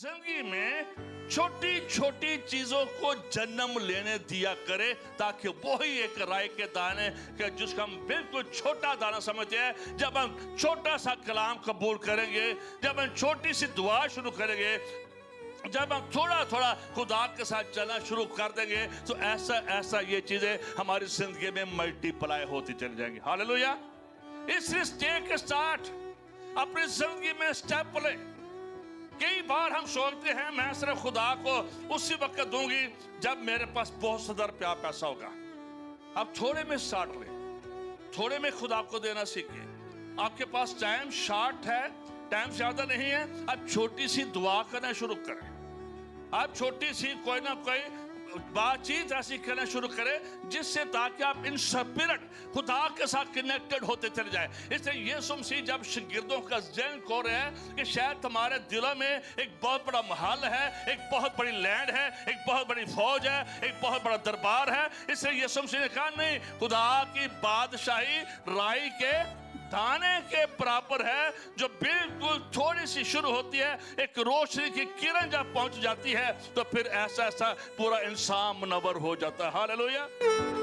जिंदगी में छोटी छोटी चीजों को जन्म लेने दिया करे, ताकि वही एक राय के दाने के जिसको हम बिल्कुल छोटा दाना समझते हैं, जब हम छोटा सा कलाम कबूल करेंगे, जब हम छोटी सी दुआ शुरू करेंगे, जब हम थोड़ा थोड़ा खुदा के साथ चलना शुरू कर देंगे, तो ऐसा ऐसा ये चीजें हमारी जिंदगी में मल्टीप्लाई होती चली जाएंगी। हालेलुया। इसलिए टेक स्टार्ट, अपनी जिंदगी में स्टेप ले। कई बार हम सोचते हैं मैं सिर्फ खुदा को उसी वक्त दूंगी जब मेरे पास बहुत सदर प्यार पैसा होगा। अब थोड़े में स्टार्ट ले, थोड़े में खुदा को देना सीखिए। आपके पास टाइम शॉर्ट है, टाइम ज्यादा नहीं है, अब छोटी सी दुआ करना शुरू करें। आप छोटी सी कोई ना कोई बातचीत ऐसी करना शुरू करें जिससे ताकि आप इन स्पिरिट खुदा के साथ कनेक्टेड होते चले जाए। इसलिए यीशु मसीह जब शागिर्दों का ज़हन खोल रहे हैं कि शायद तुम्हारे दिलों में एक बहुत बड़ा महल है, एक बहुत बड़ी लैंड है, एक बहुत बड़ी फौज है, एक बहुत बड़ा दरबार है, इसलिए यीशु मसीह ने कहा नहीं, खुदा की बादशाही राई के दाने के बराबर है, जो बिल्कुल थोड़ी सी शुरू होती है, एक रोशनी की किरण जब पहुंच जाती है तो फिर ऐसा ऐसा पूरा इंसान मुनव्वर हो जाता है। हालेलुया।